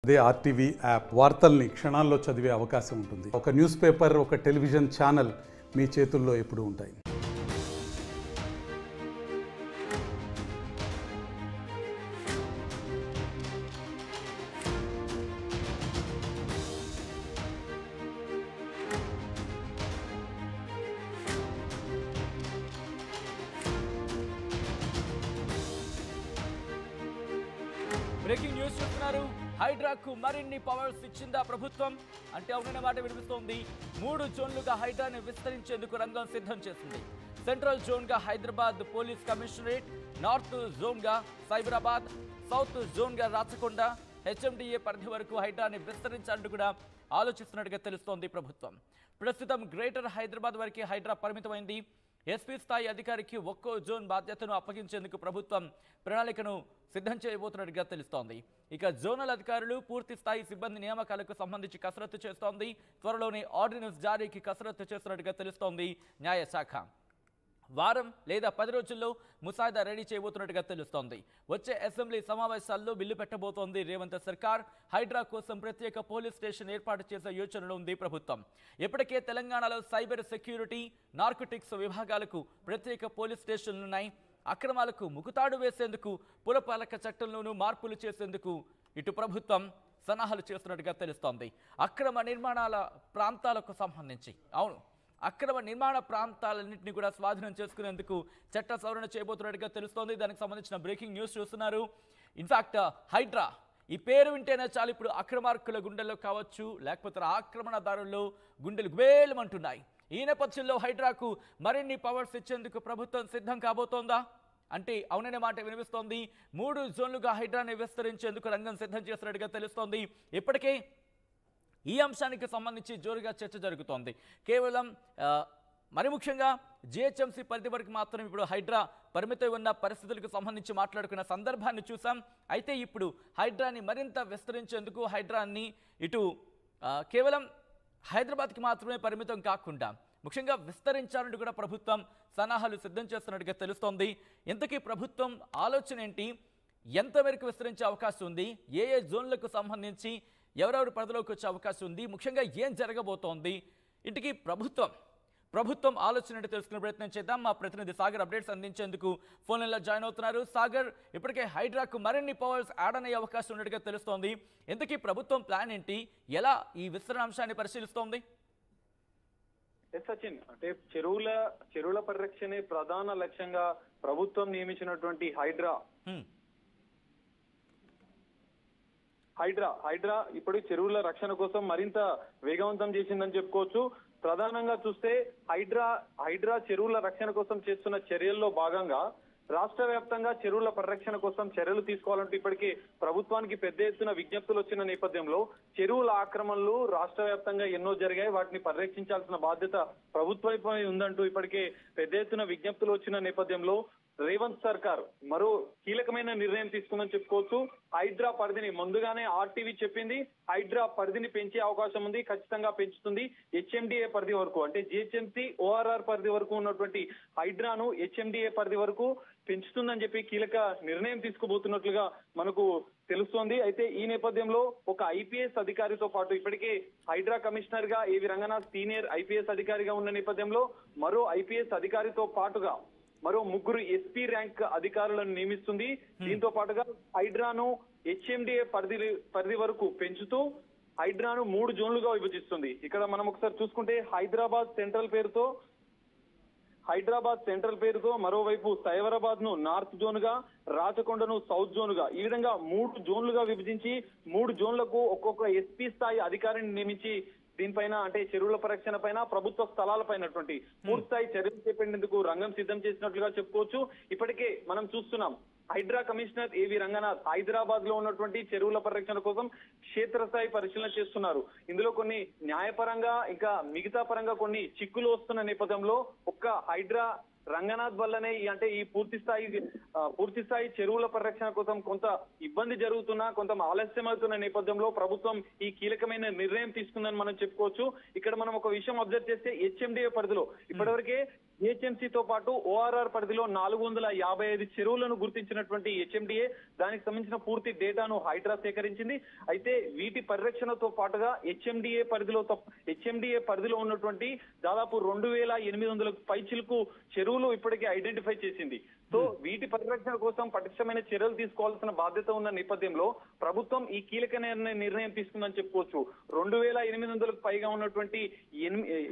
అదే RTV app వార్తల్ని క్షణాల్లో చదివే అవకాశం ఉంటుంది. ఒక న్యూస్ పేపర్, ఒక టెలివిజన్ ఛానల్ మీ చేతుల్లో ఎప్పుడూ ఉంటాయి. బ్రేకింగ్ న్యూస్ చూస్తున్నారు. హైడ్రాకు మరిన్ని పవర్స్ ఇచ్చిందా ప్రభుత్వం అంటే అవుననే మాట వినిపిస్తోంది. 3 జోన్లుగా హైడ్రాని విస్తరించేందుకు రంగం సిద్ధం చేసింది. సెంట్రల్ జోన్గా హైదరాబాద్ పోలీస్ కమిషనరేట్, నార్త్ జోన్గా సైబరాబాద్, సౌత్ జోన్గా రాచకొండ, హెచ్ఎండిఏ పరిధి వరకు హైడ్రాని విస్తరించాలంటూ కూడా ఆలోచిస్తున్నట్టుగా తెలుస్తోంది ప్రభుత్వం. ప్రస్తుతం గ్రేటర్ హైదరాబాద్ వరకు హైడ్రా పరిమితమైంది. ఎస్పీ స్థాయి అధికారికి ఒక్కో జోన్ బాధ్యతను అప్పగించేందుకు ప్రభుత్వం ప్రణాళికను సిద్ధం చేయబోతున్నట్టుగా తెలుస్తోంది. ఇక జోనల్ అధికారులు పూర్తి స్థాయి సిబ్బంది నియామకాలకు సంబంధించి కసరత్తు చేస్తోంది. త్వరలోనే ఆర్డినెన్స్ జారీకి కసరత్తు చేస్తున్నట్టుగా తెలుస్తోంది న్యాయశాఖ. వారం లేదా 10 రోజుల్లో ముసాయిదా రెడీ చేయబోతున్నట్టుగా తెలుస్తోంది. వచ్చే అసెంబ్లీ సమావేశాల్లో బిల్లు పెట్టబోతోంది రేవంత్ సర్కార్. హైడ్రా కోసం ప్రత్యేక పోలీస్ స్టేషన్ ఏర్పాటు చేసే యోచనలో ఉంది ప్రభుత్వం. ఇప్పటికే తెలంగాణలో సైబర్ సెక్యూరిటీ, నార్కోటిక్స్ విభాగాలకు ప్రత్యేక పోలీస్ స్టేషన్లున్నాయి. అక్రమాలకు ముకుతాడు వేసేందుకు పురపాలక చట్టంలోనూ మార్పులు చేసేందుకు ఇటు ప్రభుత్వం సన్నాహాలు చేస్తున్నట్టుగా తెలుస్తోంది. అక్రమ నిర్మాణాల ప్రాంతాలకు సంబంధించి అక్రమ నిర్మాణ ప్రాంతాలన్నింటినీ కూడా స్వాధీనం చేసుకునేందుకు చట్ట సవరణ చేయబోతున్నట్టుగా తెలుస్తోంది. దానికి సంబంధించిన బ్రేకింగ్ న్యూస్ చూస్తున్నారు. ఇన్ఫాక్ట్ హైడ్రా ఈ పేరు వింటేనే చాలు ఇప్పుడు అక్రమార్కుల గుండెల్లో కావచ్చు, లేకపోతే ఆక్రమణదారుల్లో గుండెలు గుబేలమంటున్నాయి. ఈ నేపథ్యంలో హైడ్రాకు మరిన్ని పవర్స్ ఇచ్చేందుకు ప్రభుత్వం సిద్ధం కాబోతోందా అంటే అవుననే మాట వినిపిస్తోంది. 3 జోన్లుగా హైడ్రాని విస్తరించేందుకు రంగం సిద్ధం చేస్తున్నట్టుగా తెలుస్తోంది. ఇప్పటికే ఈ అంశానికి సంబంధించి జోరుగా చర్చ జరుగుతోంది. కేవలం మరి ముఖ్యంగా జిహెచ్ఎంసీ పరిధి వరకు మాత్రం ఇప్పుడు హైడ్రా పరిమితం ఉన్న పరిస్థితులకు సంబంధించి మాట్లాడుకున్న సందర్భాన్ని చూసాం. అయితే ఇప్పుడు హైడ్రాని మరింత విస్తరించేందుకు హైడ్రాని ఇటు కేవలం హైదరాబాద్కి మాత్రమే పరిమితం కాకుండా ముఖ్యంగా విస్తరించాలంటూ కూడా ప్రభుత్వం సన్నాహాలు సిద్ధం చేస్తున్నట్టుగా తెలుస్తోంది. ఇంతకీ ప్రభుత్వం ఆలోచన ఏంటి, ఎంత మేరకు విస్తరించే అవకాశం ఉంది, ఏ జోన్లకు సంబంధించి ఎవరెవరు పరిధిలోకి వచ్చే అవకాశం ఉంది, ముఖ్యంగా ఏం జరగబోతోంది, ఇంటికి ప్రభుత్వం ఆలోచన ఏంటో తెలుసుకునే ప్రయత్నం చేద్దాం. మా ప్రతినిధి సాగర్ అప్డేట్స్ అందించేందుకు ఫోన్ లైన్లో జాయిన్ అవుతున్నారు. సాగర్, ఇప్పటికే హైడ్రాకు మరిన్ని పవర్స్ యాడ్ అయ్యే అవకాశం ఉన్నట్టుగా తెలుస్తోంది. ఇంతకీ ప్రభుత్వం ప్లాన్ ఏంటి, ఎలా ఈ విస్తరణ అంశాన్ని పరిశీలిస్తోంది? సచిన్, అంటే చెరువుల పరిరక్షణే ప్రధాన లక్ష్యంగా ప్రభుత్వం నియమించినటువంటి హైడ్రా ఇప్పుడు చెరువుల రక్షణ కోసం మరింత వేగవంతం చేసిందని చెప్పుకోవచ్చు. ప్రధానంగా చూస్తే హైడ్రా చెరువుల రక్షణ కోసం చేస్తున్న చర్యల్లో భాగంగా రాష్ట్ర వ్యాప్తంగా చెరువుల పరిరక్షణ కోసం చర్యలు తీసుకోవాలంటూ ఇప్పటికే ప్రభుత్వానికి పెద్ద ఎత్తున విజ్ఞప్తులు వచ్చిన నేపథ్యంలో చెరువుల ఆక్రమణలు రాష్ట్ర వ్యాప్తంగా ఎన్నో జరిగాయి. వాటిని పరిరక్షించాల్సిన బాధ్యత ప్రభుత్వంపై ఉందంటూ ఇప్పటికే పెద్ద ఎత్తున విజ్ఞప్తులు వచ్చిన నేపథ్యంలో రేవంత్ సర్కార్ మరో కీలకమైన నిర్ణయం తీసుకుందని చెప్పుకోవచ్చు. హైడ్రా పరిధిని ముందుగానే ఆర్టీవీ చెప్పింది, హైడ్రా పరిధిని పెంచే అవకాశం ఉంది, ఖచ్చితంగా పెంచుతుంది. హెచ్ఎండిఏ పరిధి వరకు అంటే జిహెచ్ఎంసీ ఓఆర్ఆర్ పరిధి వరకు ఉన్నటువంటి హైడ్రాను హెచ్ఎండిఏ పరిధి వరకు పెంచుతుందని చెప్పి కీలక నిర్ణయం తీసుకోబోతున్నట్లుగా మనకు తెలుస్తోంది. అయితే ఈ నేపథ్యంలో ఒక ఐపీఎస్ అధికారితో పాటు ఇప్పటికే హైడ్రా కమిషనర్ గా ఏవి రంగనాథ్ సీనియర్ ఐపీఎస్ అధికారిగా ఉన్న నేపథ్యంలో మరో ఐపీఎస్ అధికారితో పాటుగా మరో 3 ఎస్పీ ర్యాంక్ అధికారులను నియమిస్తుంది. దీంతో పాటుగా హైడ్రాను హెచ్ఎండిఏ పరిధి వరకు పెంచుతూ హైడ్రాను 3 జోన్లుగా విభజిస్తుంది. ఇక్కడ మనం ఒకసారి చూసుకుంటే హైదరాబాద్ సెంట్రల్ పేరుతో మరోవైపు సైబరాబాద్ ను నార్త్ జోన్ గా, రాచకొండను సౌత్ జోన్ గా, ఈ విధంగా 3 జోన్లుగా విభజించి 3 జోన్లకు ఒక్కొక్క ఎస్పీ స్థాయి అధికారిని నియమించి దీనిపైన అంటే చెరువుల పరిరక్షణ పైన ప్రభుత్వ స్థలాలపైనటువంటి పూర్తిస్థాయి చర్యలు చేపట్టేందుకు రంగం సిద్ధం చేసినట్లుగా చెప్పుకోవచ్చు. ఇప్పటికే మనం చూస్తున్నాం హైడ్రా కమిషనర్ ఏవి రంగనాథ్ హైదరాబాద్ లో ఉన్నటువంటి చెరువుల పరిరక్షణ కోసం క్షేత్రస్థాయి పరిశీలన చేస్తున్నారు. ఇందులో కొన్ని న్యాయపరంగా ఇంకా మిగతా పరంగా కొన్ని చిక్కులు వస్తున్న నేపథ్యంలో ఒక్క హైడ్రా రంగనాథ్ వల్లనే అంటే ఈ పూర్తి స్థాయి చెరువుల పరిరక్షణ కోసం కొంత ఇబ్బంది జరుగుతున్నా, కొంత ఆలస్యం అవుతున్న నేపథ్యంలో ప్రభుత్వం ఈ కీలకమైన నిర్ణయం తీసుకుందని మనం చెప్పుకోవచ్చు. ఇక్కడ మనం ఒక విషయం అబ్జర్వ్ చేస్తే హెచ్ఎండిఏ పరిధిలో ఇప్పటివరకే జిహెచ్ఎంసీతో పాటు ఓఆర్ఆర్ పరిధిలో 455 చెరువులను గుర్తించినటువంటి హెచ్ఎండిఏ దానికి సంబంధించిన పూర్తి డేటాను హైడ్రా సేకరించింది. అయితే వీటి పరిరక్షణతో పాటుగా హెచ్ఎండిఏ పరిధిలో ఉన్నటువంటి దాదాపు 2800 పైచిలకు చెరువులు ఇప్పటికే ఐడెంటిఫై చేసింది. సో వీటి పరిరక్షణ కోసం పటిష్టమైన చర్యలు తీసుకోవాల్సిన బాధ్యత ఉన్న నేపథ్యంలో ప్రభుత్వం ఈ కీలక నిర్ణయం తీసుకుందని చెప్పుకోవచ్చు. 2800కు పైగా ఉన్నటువంటి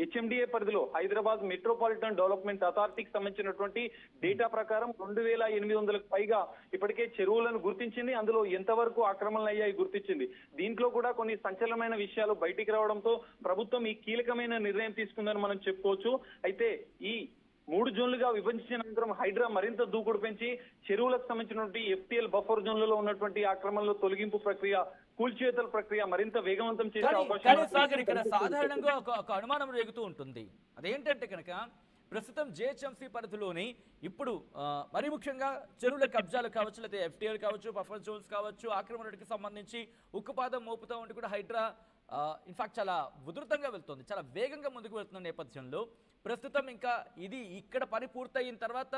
హెచ్ఎండిఏ పరిధిలో హైదరాబాద్ మెట్రోపాలిటన్ డెవలప్మెంట్ అథారిటీకి సంబంధించినటువంటి డేటా ప్రకారం 2800కు పైగా ఇప్పటికే చెరువులను గుర్తించింది. అందులో ఎంతవరకు ఆక్రమణలు అయ్యాయి గుర్తించింది. దీంట్లో కూడా కొన్ని సంచలనమైన విషయాలు బయటికి రావడంతో ప్రభుత్వం ఈ కీలకమైన నిర్ణయం తీసుకుందని మనం చెప్పుకోవచ్చు. అయితే ఈ 3 జోన్లుగా విభజించిన అనంతరం హైడ్రా మరింత దూకుడు పెంచి చెరువులకు సంబంధించినటువంటి ఎఫ్టీఎల్ బఫర్ జోన్లలో ఉన్నటువంటి ఆక్రమణలో తొలగింపు ప్రక్రియ, కూల్చివేతల ప్రక్రియ మరింత వేగవంతం చేసే అవకాశం. ఇక్కడ సాధారణంగా ఒక అనుమానం రేగుతూ ఉంటుంది. అదేంటంటే కనుక ప్రస్తుతం జిహెచ్ఎంసీ పరిధిలోని ఇప్పుడు మరీ ముఖ్యంగా చెరువుల కబ్జాలు కావచ్చు, లేదా ఎఫ్టీఎల్ కావచ్చు, బఫర్ జోన్స్ కావచ్చు, ఆక్రమణకి సంబంధించి ఉక్కుపాదం మోపుతా ఉంటే కూడా హైడ్రా ఇన్ఫాక్ట్ చాలా ఉధృతంగా వెళ్తుంది, చాలా వేగంగా ముందుకు వెళ్తున్న నేపథ్యంలో ప్రస్తుతం ఇంకా ఇది ఇక్కడ పని పూర్తయిన తర్వాత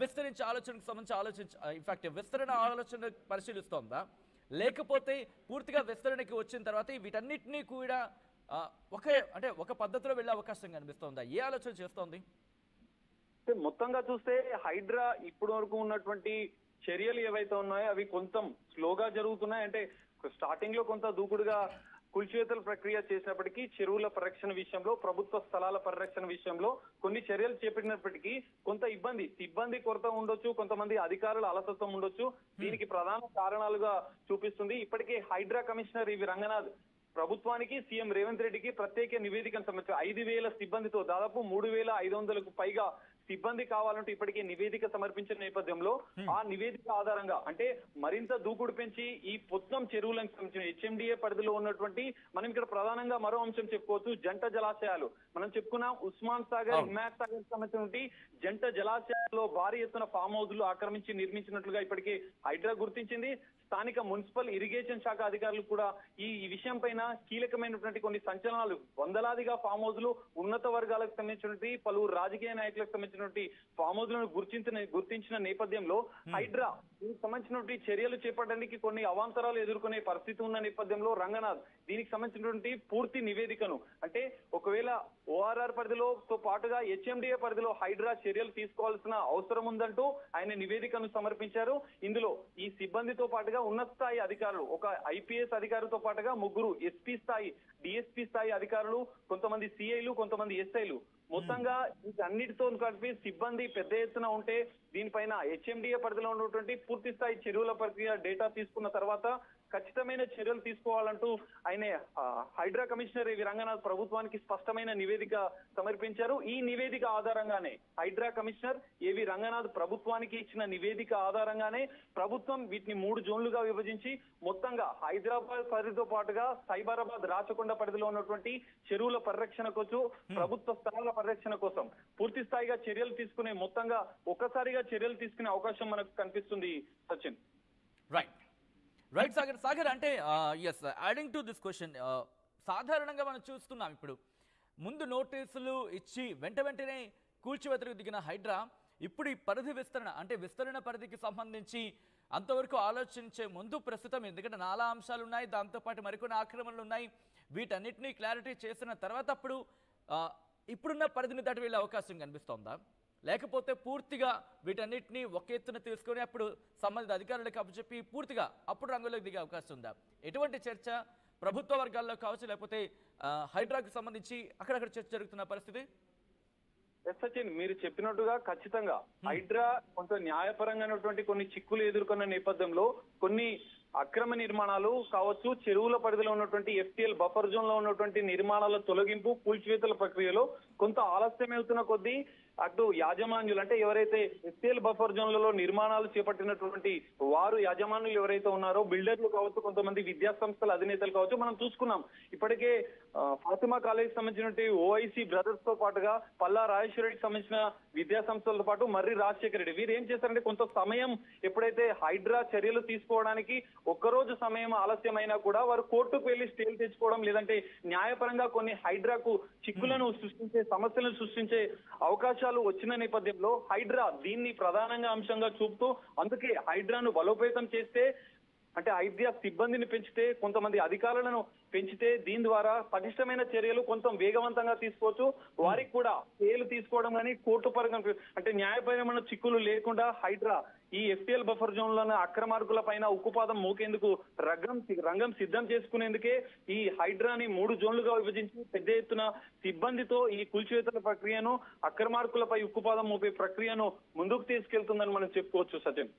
విస్తరించే ఆలోచనకు సంబంధించి ఇన్ఫాక్ట్ విస్తరణ ఆలోచన పరిశీలిస్తోందా, లేకపోతే పూర్తిగా విస్తరణకి వచ్చిన తర్వాత వీటన్నిటినీ కూడా ఒక పద్ధతిలో వెళ్ళే అవకాశం కనిపిస్తోందా? ఏ ఆలోచన చేస్తోంది? మొత్తంగా చూస్తే హైడ్రా ఇప్పటి వరకు ఉన్నటువంటి చర్యలు ఏవైతే ఉన్నాయో అవి కొంచెం స్లోగా జరుగుతున్నాయి. అంటే స్టార్టింగ్ లో కొంత దూకుడుగా కూల్చివేతల ప్రక్రియ చేసినప్పటికీ చెరువుల పరిరక్షణ విషయంలో, ప్రభుత్వ స్థలాల పరిరక్షణ విషయంలో కొన్ని చర్యలు చేపట్టినప్పటికీ కొంత సిబ్బంది కొరత ఉండొచ్చు, కొంతమంది అధికారుల అలసత్వం ఉండొచ్చు. దీనికి ప్రధాన కారణాలుగా చూపిస్తుంది. ఇప్పటికే హైడ్రా కమిషనర్ ఇవి రంగనాథ్ ప్రభుత్వానికి, సీఎం రేవంత్ రెడ్డికి ప్రత్యేక నివేదికను సమర్పించారు. 5000 సిబ్బందితో దాదాపు 3500కు పైగా సిబ్బంది కావాలంటూ ఇప్పటికే నివేదిక సమర్పించిన నేపథ్యంలో ఆ నివేదిక ఆధారంగా అంటే మరింత దూకుడు పెంచి ఈ మొత్తం చెరువులకు సంబంధించిన హెచ్ఎండిఏ పరిధిలో ఉన్నటువంటి మనం ఇక్కడ ప్రధానంగా మరో అంశం చెప్పుకోవచ్చు, జంట జలాశయాలు. మనం చెప్పుకున్నాం ఉస్మాన్ సాగర్, హిమాయత్ సాగర్ సంబంధించినటువంటి జంట జలాశయాల్లో భారీ ఎత్తున ఫామ్ హౌజ్లు ఆక్రమించి నిర్మించినట్లుగా ఇప్పటికే హైడ్రా గుర్తించింది. స్థానిక మున్సిపల్ ఇరిగేషన్ శాఖ అధికారులు కూడా ఈ విషయం పైన కీలకమైనటువంటి కొన్ని సంచలనాలు, వందలాదిగా ఫామ్ హౌజ్లు, ఉన్నత వర్గాలకు సంబంధించినటువంటి పలువురు రాజకీయ నాయకులకు సంబంధించినటువంటి ఫామ్ హౌజ్లను గుర్తించిన నేపథ్యంలో హైడ్రా దీనికి సంబంధించినటువంటి చర్యలు చేపట్టడానికి కొన్ని అవాంతరాలు ఎదుర్కొనే పరిస్థితి ఉన్న నేపథ్యంలో రంగనాథ్ దీనికి సంబంధించినటువంటి పూర్తి నివేదికను అంటే ఒకవేళ ఓఆర్ఆర్ పరిధిలోతో పాటుగా హెచ్ఎండిఏ పరిధిలో హైడ్రా చర్యలు తీసుకోవాల్సిన అవసరం ఉందంటూ ఆయన నివేదికను సమర్పించారు. ఇందులో ఈ సిబ్బందితో పాటుగా ఉన్నత స్థాయి అధికారులు, ఒక ఐపీఎస్ అధికారితో పాటుగా 3 ఎస్పీ స్థాయి, డిఎస్పీ స్థాయి అధికారులు, కొంతమంది సిఐలు, కొంతమంది ఎస్ఐలు, మొత్తంగా అన్నిటితో కలిపి సిబ్బంది పెద్ద ఎత్తున ఉంటే దీనిపైన హెచ్ఎండిఏ పరిధిలో ఉన్నటువంటి పూర్తి స్థాయి చెరువుల ప్రక్రియ డేటా తీసుకున్న తర్వాత ఖచ్చితమైన చర్యలు తీసుకోవాలంటూ ఆయన హైడ్రా కమిషనర్ ఏవి రంగనాథ్ ప్రభుత్వానికి స్పష్టమైన నివేదిక సమర్పించారు. ఈ నివేదిక ఆధారంగానే హైడ్రా కమిషనర్ ఏవి రంగనాథ్ ప్రభుత్వానికి ఇచ్చిన నివేదిక ఆధారంగానే ప్రభుత్వం వీటిని 3 జోన్లుగా విభజించి మొత్తంగా హైదరాబాద్ పరిధితో పాటుగా సైబరాబాద్, రాచకొండ పరిధిలో ఉన్నటువంటి చెరువుల పరిరక్షణ కోసం, ప్రభుత్వ స్థలాల పరిరక్షణ కోసం పూర్తి స్థాయిగా చర్యలు తీసుకునే మొత్తంగా ఒక్కసారిగా చర్యలు తీసుకునే అవకాశం మనకు కనిపిస్తుంది. సచిన్. రైట్ సాగర్ అంటే yes adding to this question, సాధారణంగా మనం చూస్తున్నాం ఇప్పుడు ముందు నోటీసులు ఇచ్చి వెంటనే కూల్చివేతకు దిగిన హైడ్రా ఇప్పుడు ఈ పరిధి విస్తరణ అంటే విస్తరణ పరిధికి సంబంధించి అంతవరకు ఆలోచించే ముందు ప్రస్తుతం ఎందుకంటే 4 అంశాలు ఉన్నాయి, దాంతోపాటు మరికొన్ని ఆక్రమణలు ఉన్నాయి, వీటన్నిటినీ క్లారిటీ చేసిన తర్వాత అప్పుడు ఇప్పుడున్న పరిధిని దాటి వెళ్ళే అవకాశం కనిపిస్తోందా, లేకపోతే పూర్తిగా వీటన్నిటిని ఒక ఎత్తున తీసుకొని అప్పుడు సంబంధిత అధికారులకు అప్పచెప్పి పూర్తిగా అప్పుడు రంగులోకి దిగే అవకాశం ఉందా? ఎటువంటి చర్చ ప్రభుత్వ వర్గాల్లో కావచ్చు, లేకపోతే హైడ్రాకు సంబంధించి అక్కడక్కడ చర్చ జరుగుతున్న పరిస్థితి? సచిన్, మీరు చెప్పినట్టుగా ఖచ్చితంగా హైడ్రా కొంత న్యాయపరంగానటువంటి కొన్ని చిక్కులు ఎదుర్కొన్న నేపథ్యంలో కొన్ని అక్రమ నిర్మాణాలు కావచ్చు, చెరువుల పరిధిలో ఉన్నటువంటి ఎఫ్టీఎల్ బఫర్ జోన్ లో ఉన్నటువంటి నిర్మాణాల తొలగింపు, కూల్చివేతల ప్రక్రియలో కొంత ఆలస్యం అవుతున్న కొద్దీ అటు యాజమాన్యులు అంటే ఎవరైతే ఎఫ్టీఎల్ బఫర్ జోన్లలో నిర్మాణాలు చేపట్టినటువంటి వారు యాజమాన్యులు ఎవరైతే ఉన్నారో బిల్డర్లు కావచ్చు, కొంతమంది విద్యా సంస్థల అధినేతలు కావచ్చు, మనం చూసుకున్నాం ఇప్పటికే ఫాతిమా కాలేజ్ సంబంధించినటువంటి ఓఐసీ బ్రదర్స్ తో పాటుగా పల్లా రాజేశ్వర రెడ్డికి సంబంధించిన విద్యా సంస్థలతో పాటు మర్రి రాజశేఖర రెడ్డి వీరు ఏం చేశారంటే కొంత సమయం ఎప్పుడైతే హైడ్రా చర్యలు తీసుకోవడానికి ఒక్కరోజు సమయం ఆలస్యమైనా కూడా వారు కోర్టుకు వెళ్లి స్టేలు తెచ్చుకోవడం, లేదంటే న్యాయపరంగా కొన్ని హైడ్రాకు చిక్కులను సృష్టించే సమస్యలను సృష్టించే అవకాశాలు అంశాలు వచ్చిన నేపథ్యంలో హైడ్రా దీన్ని ప్రధానంగా అంశంగా చూపుతూ అందుకే హైడ్రాను బలోపేతం చేస్తే అంటే హైడ్రా సిబ్బందిని పెంచితే కొంతమంది అధికారులను పెంచితే దీని ద్వారా పటిష్టమైన చర్యలు కొంచెం వేగవంతంగా తీసుకోవచ్చు. వారికి కూడా కేలు తీసుకోవడం కానీ కోర్టు పరంగా అంటే న్యాయపరమైన చిక్కులు లేకుండా హైడ్రా ఈ FTL బఫర్ జోన్లోని అక్రమార్కుల పైన ఉక్కుపాదం మోకేందుకు రంగం సిద్ధం చేసుకునేందుకే ఈ హైడ్రాని 3 జోన్లుగా విభజించి పెద్ద ఎత్తున సిబ్బందితో ఈ కూల్చివేతల ప్రక్రియను అక్రమార్కులపై ఉక్కుపాదం మోపే ప్రక్రియను ముందుకు తీసుకెళ్తుందని మనం చెప్పుకోవచ్చు. సచిన్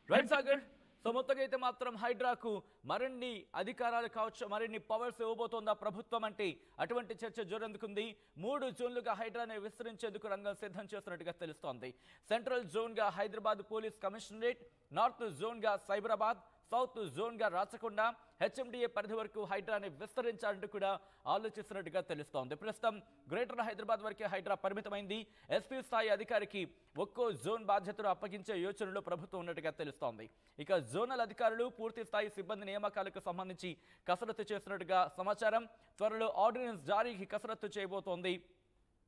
రైట్ సాగర్. సో మొత్తంగా అయితే మాత్రం హైడ్రాకు మరిన్ని అధికారాలు కావచ్చు, మరిన్ని పవర్స్ ఇవ్వబోతోందా ప్రభుత్వం అంటే అటువంటి చర్చ జోరందుకుంది. 3 జోన్లుగా హైడ్రాని విస్తరించేందుకు రంగం సిద్ధం చేస్తున్నట్టుగా తెలుస్తోంది. సెంట్రల్ జోన్గా హైదరాబాద్ పోలీస్ కమిషనరేట్, నార్త్ జోన్గా సైబరాబాద్, సౌత్ జోన్గా రాచకొండ, HMDA పరిధి వరకు హైడ్రాని విస్తరించాలంటూ కూడా ఆలోచిస్తున్నట్టుగా తెలుస్తోంది. ప్రస్తుతం గ్రేటర్ హైదరాబాద్ వరకే హైడ్రా పరిమితమైంది. SP స్థాయి అధికారికి ఒక్కో జోన్ బాధ్యతలు అప్పగించే యోచనలో ప్రభుత్వం ఉన్నట్టుగా తెలుస్తోంది. ఇక జోనల్ అధికారులు పూర్తి స్థాయి సిబ్బంది నియామకాలకు సంబంధించి కసరత్తు చేస్తున్నట్టుగా సమాచారం. త్వరలో ఆర్డినెన్స్ జారీకి కసరత్తు చేయబోతోంది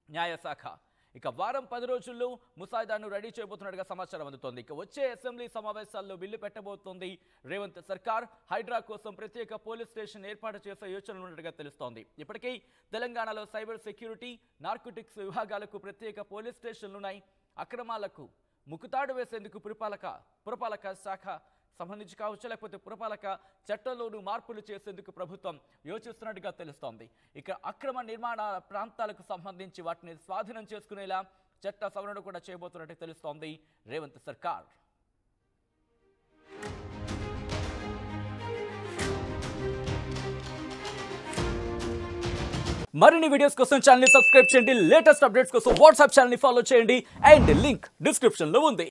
న్యాయశాఖ. ఇక వారం 10 రోజుల్లో ముసాయిదాను రెడీ చేయబోతున్నట్టుగా సమాచారం అందుతోంది. ఇక వచ్చే అసెంబ్లీ సమావేశాల్లో బిల్లు పెట్టబోతోంది రేవంత్ సర్కార్. హైడ్రా కోసం ప్రత్యేక పోలీస్ స్టేషన్ ఏర్పాటు చేసే యోచనలు ఉన్నట్టుగా తెలుస్తోంది. ఇప్పటికీ తెలంగాణలో సైబర్ సెక్యూరిటీ, నార్కోటిక్స్ విభాగాలకు ప్రత్యేక పోలీస్ స్టేషన్లున్నాయి. అక్రమాలకు ముకుతాడు వేసేందుకు పురపాలక శాఖ సంబంధించి కావచ్చు, లేకపోతే పురపాలక చట్టంలోనూ మార్పులు చేసేందుకు ప్రభుత్వం యోచిస్తున్నట్టుగా తెలుస్తోంది. ఇక అక్రమ నిర్మాణ ప్రాంతాలకు సంబంధించి వాటిని స్వాధీనం చేసుకునేలా చట్ట సవరణ కూడా చేయబోతున్నట్టు తెలుస్తోంది రేవంత్ సర్కార్. మరిన్ని వీడియోస్ కోసం ఛానల్ ని సబ్స్క్రైబ్ చేయండి. లేటెస్ట్ అప్డేట్స్ కోసం వాట్సాప్ ఛానల్ ని ఫాలో చేయండి. అండ్ లింక్ డిస్క్రిప్షన్ లో ఉంది.